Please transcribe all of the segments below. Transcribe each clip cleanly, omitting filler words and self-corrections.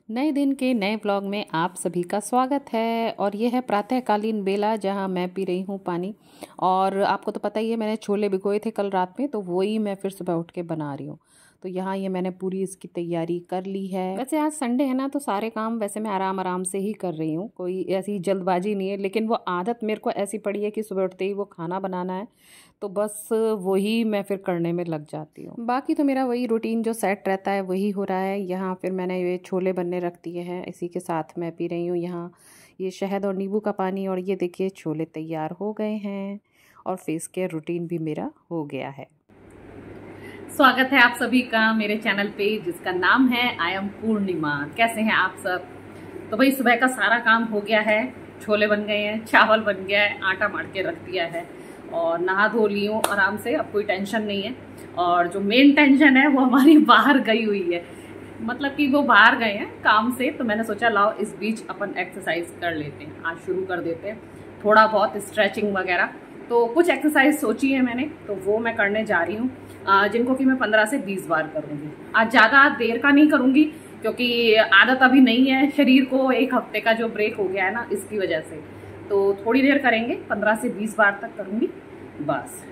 नए दिन के नए व्लॉग में आप सभी का स्वागत है। और ये है प्रातःकालीन बेला जहाँ मैं पी रही हूँ पानी। और आपको तो पता ही है, मैंने छोले भिगोए थे कल रात में, तो वही मैं फिर सुबह उठ के बना रही हूँ। तो यहाँ ये मैंने पूरी इसकी तैयारी कर ली है। वैसे आज संडे है ना, तो सारे काम वैसे मैं आराम आराम से ही कर रही हूँ, कोई ऐसी जल्दबाजी नहीं है। लेकिन वो आदत मेरे को ऐसी पड़ी है कि सुबह उठते ही वो खाना बनाना है, तो बस वही मैं फिर करने में लग जाती हूँ। बाकी तो मेरा वही रूटीन जो सेट रहता है वही हो रहा है। यहाँ फिर मैंने ये छोले बनने रख दिए हैं, इसी के साथ मैं पी रही हूँ यहाँ ये शहद और नींबू का पानी। और ये देखिए छोले तैयार हो गए हैं और फेस केयर रूटीन भी मेरा हो गया है। स्वागत है आप सभी का मेरे चैनल पे जिसका नाम है आई एम पूर्णिमा। कैसे हैं आप सब? तो भाई सुबह का सारा काम हो गया है, छोले बन गए हैं, चावल बन गया है, आटा मार के रख दिया है और नहा धो ली हूँ आराम से। अब कोई टेंशन नहीं है। और जो मेन टेंशन है वो हमारी बाहर गई हुई है, मतलब कि वो बाहर गए हैं काम से। तो मैंने सोचा लाओ इस बीच अपन एक्सरसाइज कर लेते हैं, आज शुरू कर देते हैं थोड़ा बहुत स्ट्रेचिंग वगैरह। तो कुछ एक्सरसाइज सोची है मैंने, तो वो मैं करने जा रही हूँ, जिनको कि मैं 15 से 20 बार करूँगी। आज ज़्यादा देर का नहीं करूँगी क्योंकि आदत अभी नहीं है, शरीर को एक हफ्ते का जो ब्रेक हो गया है ना, इसकी वजह से। तो थोड़ी देर करेंगे, 15 से 20 बार तक करूँगी बस।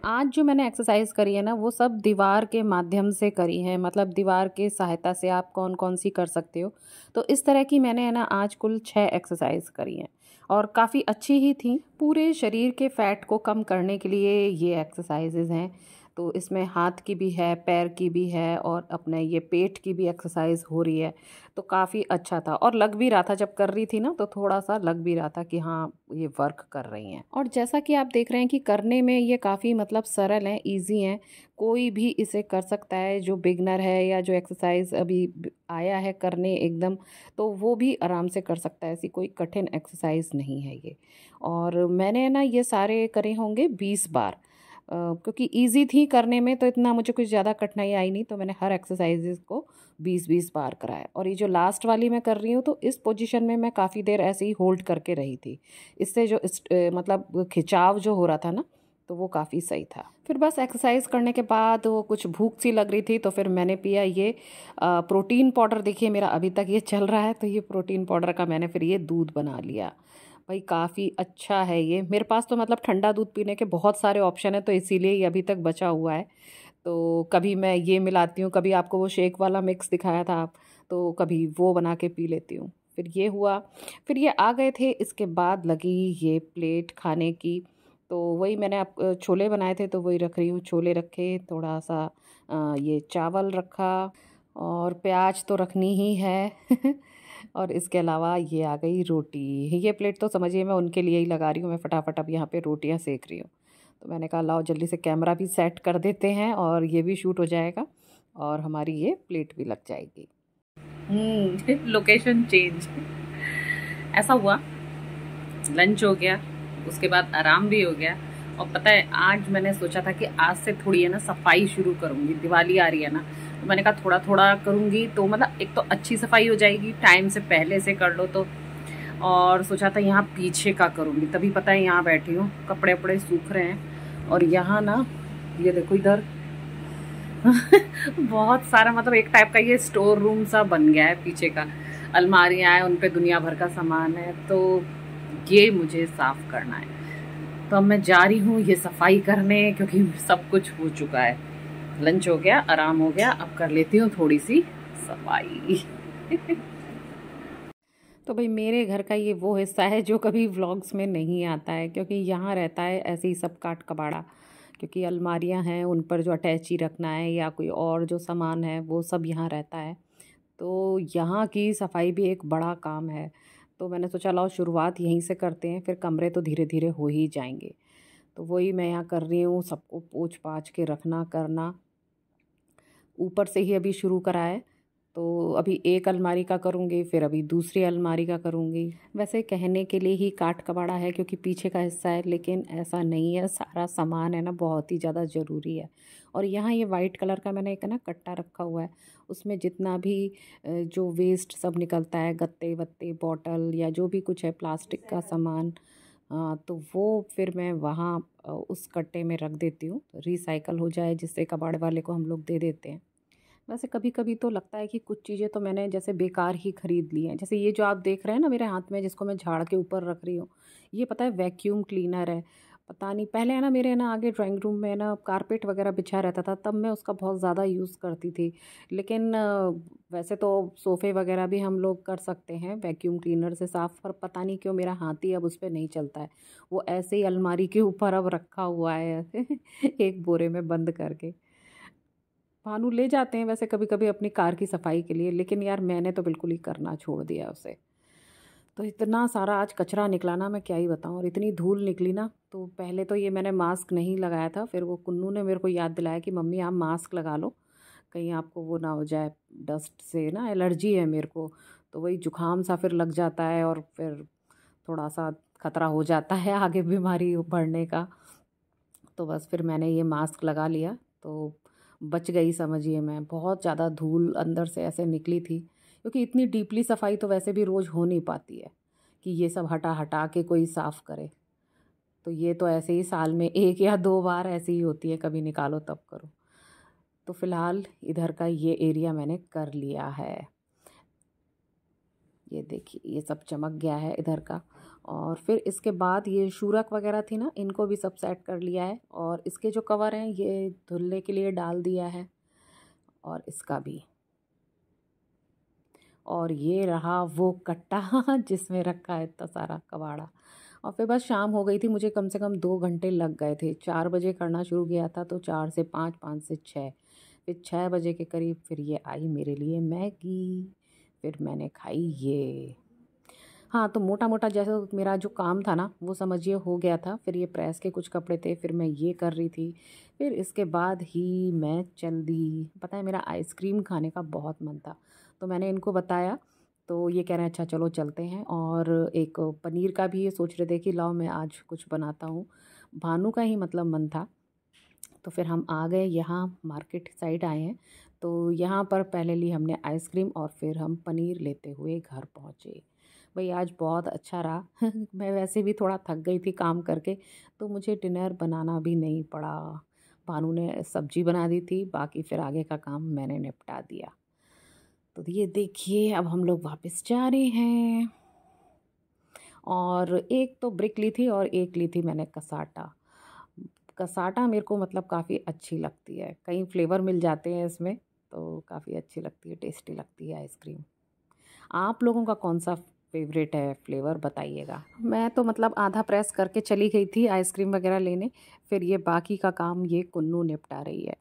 आज जो मैंने एक्सरसाइज करी है ना, वो सब दीवार के माध्यम से करी है, मतलब दीवार के सहायता से आप कौन कौन सी कर सकते हो। तो इस तरह की मैंने है ना आज कुल 6 एक्सरसाइज करी हैं और काफ़ी अच्छी ही थी। पूरे शरीर के फैट को कम करने के लिए ये एक्सरसाइजेज हैं। तो इसमें हाथ की भी है, पैर की भी है और अपने ये पेट की भी एक्सरसाइज हो रही है। तो काफ़ी अच्छा था और लग भी रहा था, जब कर रही थी ना तो थोड़ा सा लग भी रहा था कि हाँ ये वर्क कर रही हैं। और जैसा कि आप देख रहे हैं कि करने में ये काफ़ी मतलब सरल हैं, इजी हैं, कोई भी इसे कर सकता है। जो बिगनर है या जो एक्सरसाइज अभी आया है करने एकदम, तो वो भी आराम से कर सकता है। ऐसी कोई कठिन एक्सरसाइज नहीं है ये। और मैंने ना ये सारे करे होंगे 20 बार, क्योंकि इजी थी करने में, तो इतना मुझे कुछ ज़्यादा कठिनाई आई नहीं। तो मैंने हर एक्सरसाइजेज को 20-20 बार कराया। और ये जो लास्ट वाली मैं कर रही हूँ, तो इस पोजीशन में मैं काफ़ी देर ऐसे ही होल्ड करके रही थी। इससे जो मतलब खिंचाव जो हो रहा था ना, तो वो काफ़ी सही था। फिर बस एक्सरसाइज करने के बाद वो कुछ भूख सी लग रही थी, तो फिर मैंने पिया ये प्रोटीन पाउडर। देखिए मेरा अभी तक ये चल रहा है, तो ये प्रोटीन पाउडर का मैंने फिर ये दूध बना लिया। भाई काफ़ी अच्छा है ये। मेरे पास तो मतलब ठंडा दूध पीने के बहुत सारे ऑप्शन है, तो इसीलिए ये अभी तक बचा हुआ है। तो कभी मैं ये मिलाती हूँ, कभी आपको वो शेक वाला मिक्स दिखाया था आप, तो कभी वो बना के पी लेती हूँ। फिर ये हुआ, फिर ये आ गए थे, इसके बाद लगी ये प्लेट खाने की। तो वही मैंने आप छोले बनाए थे, तो वही रख रही हूँ। छोले रखे, थोड़ा सा ये चावल रखा और प्याज तो रखनी ही है और इसके अलावा ये आ गई रोटी। ये प्लेट तो समझिए मैं उनके लिए ही लगा रही हूँ, मैं फटाफट अब यहाँ पे रोटियाँ सेक रही हूँ। तो मैंने कहा लाओ जल्दी से कैमरा भी सेट कर देते हैं और ये भी शूट हो जाएगा और हमारी ये प्लेट भी लग जाएगी। लोकेशन चेंज ऐसा हुआ, लंच हो गया, उसके बाद आराम भी हो गया। और पता है आज मैंने सोचा था कि आज से थोड़ी है ना सफाई शुरू करूँगी, दिवाली आ रही है ना, तो मैंने कहा थोड़ा थोड़ा करूँगी। तो मतलब एक तो अच्छी सफाई हो जाएगी, टाइम से पहले से कर लो तो। और सोचा था यहाँ पीछे का करूँगी, तभी पता है यहाँ बैठी हूँ, कपड़े वपड़े सूख रहे हैं। और यहाँ ना ये देखो इधर बहुत सारा, मतलब एक टाइप का ये स्टोर रूम सा बन गया है। पीछे का अलमारियाँ हैं, उन पे दुनिया भर का सामान है, तो ये मुझे साफ करना है। तो अब मैं जा रही हूँ ये सफाई करने, क्योंकि सब कुछ हो चुका है। लंच हो गया, आराम हो गया, अब कर लेती हूँ थोड़ी सी सफाई तो भाई मेरे घर का ये वो हिस्सा है जो कभी व्लॉग्स में नहीं आता है, क्योंकि यहाँ रहता है ऐसे ही सब काट कबाड़ा। क्योंकि अलमारियाँ हैं, उन पर जो अटैची रखना है या कोई और जो सामान है वो सब यहाँ रहता है। तो यहाँ की सफाई भी एक बड़ा काम है। तो मैंने सोचा लाओ शुरुआत यहीं से करते हैं, फिर कमरे तो धीरे धीरे हो ही जाएंगे। तो वही मैं यहाँ कर रही हूँ, सबको पोंछ पाछ के रखना करना। ऊपर से ही अभी शुरू करा है, तो अभी एक अलमारी का करूँगी, फिर अभी दूसरी अलमारी का करूँगी। वैसे कहने के लिए ही काट कबाड़ा है क्योंकि पीछे का हिस्सा है, लेकिन ऐसा नहीं है। सारा सामान है ना बहुत ही ज़्यादा ज़रूरी है। और यहाँ ये वाइट कलर का मैंने एक ना कट्टा रखा हुआ है, उसमें जितना भी जो वेस्ट सब निकलता है, गत्ते वत्ते बॉटल या जो भी कुछ है प्लास्टिक का सामान, तो वो फिर मैं वहाँ उस कट्टे में रख देती हूँ, रिसाइकल हो जाए, जिससे कबाड़ वाले को हम लोग दे देते हैं। वैसे कभी कभी तो लगता है कि कुछ चीज़ें तो मैंने जैसे बेकार ही खरीद ली हैं। जैसे ये जो आप देख रहे हैं ना मेरे हाथ में, जिसको मैं झाड़ के ऊपर रख रही हूँ, ये पता है वैक्यूम क्लीनर है। पता नहीं, पहले है ना मेरे ना आगे ड्राइंग रूम में ना कारपेट वगैरह बिछा रहता था, तब मैं उसका बहुत ज़्यादा यूज़ करती थी। लेकिन वैसे तो सोफ़े वगैरह भी हम लोग कर सकते हैं वैक्यूम क्लीनर से साफ़, पर पता नहीं क्यों मेरा हाथ ही अब उस पर नहीं चलता है। वो ऐसे ही अलमारी के ऊपर अब रखा हुआ है एक बोरे में बंद करके। भानु ले जाते हैं वैसे कभी कभी अपनी कार की सफाई के लिए, लेकिन यार मैंने तो बिल्कुल ही करना छोड़ दिया उसे। तो इतना सारा आज कचरा निकला ना, मैं क्या ही बताऊँ, और इतनी धूल निकली ना। तो पहले तो ये मैंने मास्क नहीं लगाया था, फिर वो कुन्नू ने मेरे को याद दिलाया कि मम्मी आप मास्क लगा लो, कहीं आपको वो ना हो जाए, डस्ट से ना एलर्जी है मेरे को। तो वही जुकाम सा फिर लग जाता है, और फिर थोड़ा सा खतरा हो जाता है आगे बीमारी बढ़ने का। तो बस फिर मैंने ये मास्क लगा लिया, तो बच गई समझिए मैं। बहुत ज़्यादा धूल अंदर से ऐसे निकली थी, क्योंकि इतनी डीपली सफाई तो वैसे भी रोज़ हो नहीं पाती है कि ये सब हटा हटा के कोई साफ़ करे। तो ये तो ऐसे ही साल में 1 या 2 बार ऐसी ही होती है, कभी निकालो तब करो। तो फ़िलहाल इधर का ये एरिया मैंने कर लिया है। ये देखिए ये सब चमक गया है इधर का। और फिर इसके बाद ये शूरक वगैरह थी ना, इनको भी सब सेट कर लिया है, और इसके जो कवर हैं ये धुलने के लिए डाल दिया है, और इसका भी। और ये रहा वो कट्टा जिसमें रखा है इतना सारा कबाड़ा। और फिर बस शाम हो गई थी, मुझे कम से कम 2 घंटे लग गए थे। 4 बजे करना शुरू किया था, तो 4 से 5, 5 से 6, फिर 6 बजे के करीब फिर ये आई मेरे लिए मैगी। फिर मैंने खाई ये। हाँ, तो मोटा मोटा जैसे मेरा जो काम था ना वो समझिए हो गया था। फिर ये प्रेस के कुछ कपड़े थे, फिर मैं ये कर रही थी। फिर इसके बाद ही मैं चल दी। पता है मेरा आइसक्रीम खाने का बहुत मन था, तो मैंने इनको बताया। तो ये कह रहे हैं अच्छा चलो चलते हैं। और एक पनीर का भी ये सोच रहे थे कि लाओ मैं आज कुछ बनाता हूँ। भानु का ही मतलब मन था। तो फिर हम आ गए यहाँ, मार्केट साइड आए हैं। तो यहाँ पर पहले ली हमने आइसक्रीम, और फिर हम पनीर लेते हुए घर पहुँचे। भाई आज बहुत अच्छा रहा मैं वैसे भी थोड़ा थक गई थी काम करके, तो मुझे डिनर बनाना भी नहीं पड़ा। भानु ने सब्जी बना दी थी, बाकी फिर आगे का काम मैंने निपटा दिया। तो ये देखिए अब हम लोग वापस जा रहे हैं। और एक तो ब्रिक ली थी, और एक ली थी मैंने कसाटा। कसाटा मेरे को मतलब काफ़ी अच्छी लगती है, कई फ्लेवर मिल जाते हैं इसमें, तो काफ़ी अच्छी लगती है, टेस्टी लगती है आइसक्रीम। आप लोगों का कौन सा फेवरेट है फ्लेवर बताइएगा। मैं तो मतलब आधा प्रेस करके चली गई थी आइसक्रीम वगैरह लेने, फिर ये बाकी का काम ये कुन्नू निपटा रही है।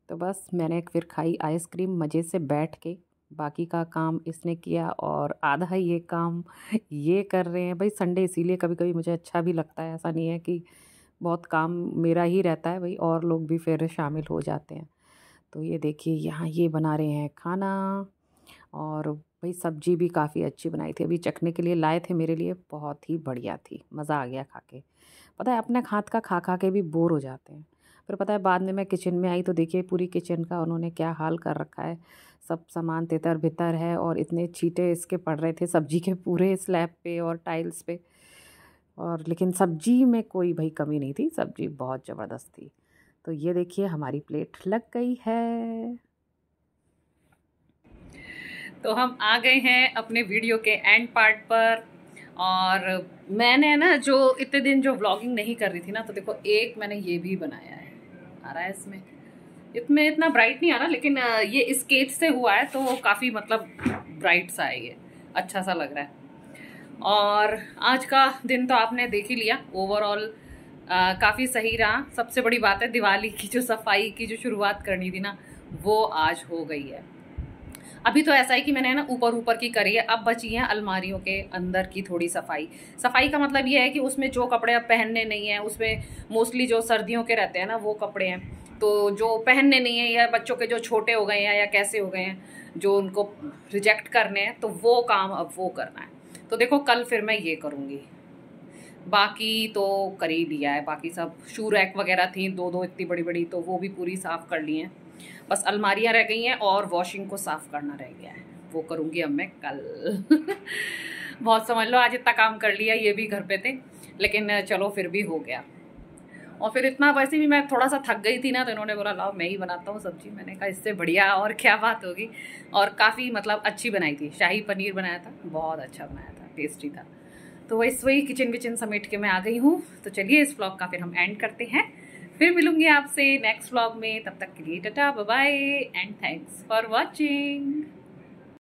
तो बस मैंने फिर खाई आइसक्रीम मज़े से बैठ के, बाकी का काम इसने किया, और आधा ये काम ये कर रहे हैं। भाई संडे इसीलिए कभी कभी मुझे अच्छा भी लगता है, ऐसा नहीं है कि बहुत काम मेरा ही रहता है, भाई और लोग भी फिर शामिल हो जाते हैं। तो ये देखिए यहाँ ये बना रहे हैं खाना। और भाई सब्जी भी काफ़ी अच्छी बनाई थी, अभी चखने के लिए लाए थे मेरे लिए, बहुत ही बढ़िया थी, मज़ा आ गया खा के। पता है अपने हाथ का खा खा के भी बोर हो जाते हैं। फिर पता है बाद में मैं किचन में आई तो देखिए पूरी किचन का उन्होंने क्या हाल कर रखा है। सब सामान तितर बितर है, और इतने छींटे इसके पड़ रहे थे सब्जी के पूरे स्लैब पे और टाइल्स पे। और लेकिन सब्जी में कोई भाई कमी नहीं थी, सब्जी बहुत ज़बरदस्त थी। तो ये देखिए हमारी प्लेट लग गई है। तो हम आ गए हैं अपने वीडियो के एंड पार्ट पर। और मैंने ना जो इतने दिन जो व्लॉगिंग नहीं कर रही थी ना, तो देखो एक मैंने ये भी बनाया है, आ रहा है इसमें, इसमें इतना ब्राइट नहीं आ रहा, लेकिन ये स्केच से हुआ है तो काफ़ी मतलब ब्राइट सा है, ये अच्छा सा लग रहा है। और आज का दिन तो आपने देख ही लिया, ओवरऑल काफ़ी सही रहा। सबसे बड़ी बात है दिवाली की जो सफाई की जो शुरुआत करनी थी ना, वो आज हो गई है। अभी तो ऐसा है कि मैंने ना ऊपर ऊपर की करी है, अब बची है अलमारियों के अंदर की थोड़ी सफाई। सफाई का मतलब ये है कि उसमें जो कपड़े अब पहनने नहीं है, उसमें मोस्टली जो सर्दियों के रहते हैं ना वो कपड़े हैं, तो जो पहनने नहीं है या बच्चों के जो छोटे हो गए हैं या कैसे हो गए हैं, जो उनको रिजेक्ट करने हैं, तो वो काम अब वो करना है। तो देखो कल फिर मैं ये करूँगी। बाकी तो कर ही लिया है, बाकी सब शू रैक वगैरह थी दो दो इतनी बड़ी बड़ी, तो वो भी पूरी साफ़ कर ली हैं। बस अलमारियाँ रह गई हैं और वॉशिंग को साफ़ करना रह गया है, वो करूँगी अब मैं कल बहुत समझ लो आज इतना काम कर लिया, ये भी घर पे थे, लेकिन चलो फिर भी हो गया। और फिर इतना वैसे भी मैं थोड़ा सा थक गई थी ना, तो इन्होंने बोला लाओ मैं ही बनाता हूँ सब्जी। मैंने कहा इससे बढ़िया और क्या बात होगी। और काफ़ी मतलब अच्छी बनाई थी, शाही पनीर बनाया था, बहुत अच्छा बनाया था, टेस्टी था। तो वही किचन विचन समेट के मैं आ गई हूँ। तो चलिए इस व्लॉग का फिर हम एंड करते हैं, फिर मिलूंगी आपसे नेक्स्ट व्लॉग में। तब तक के लिए tata bye bye and thanks for watching.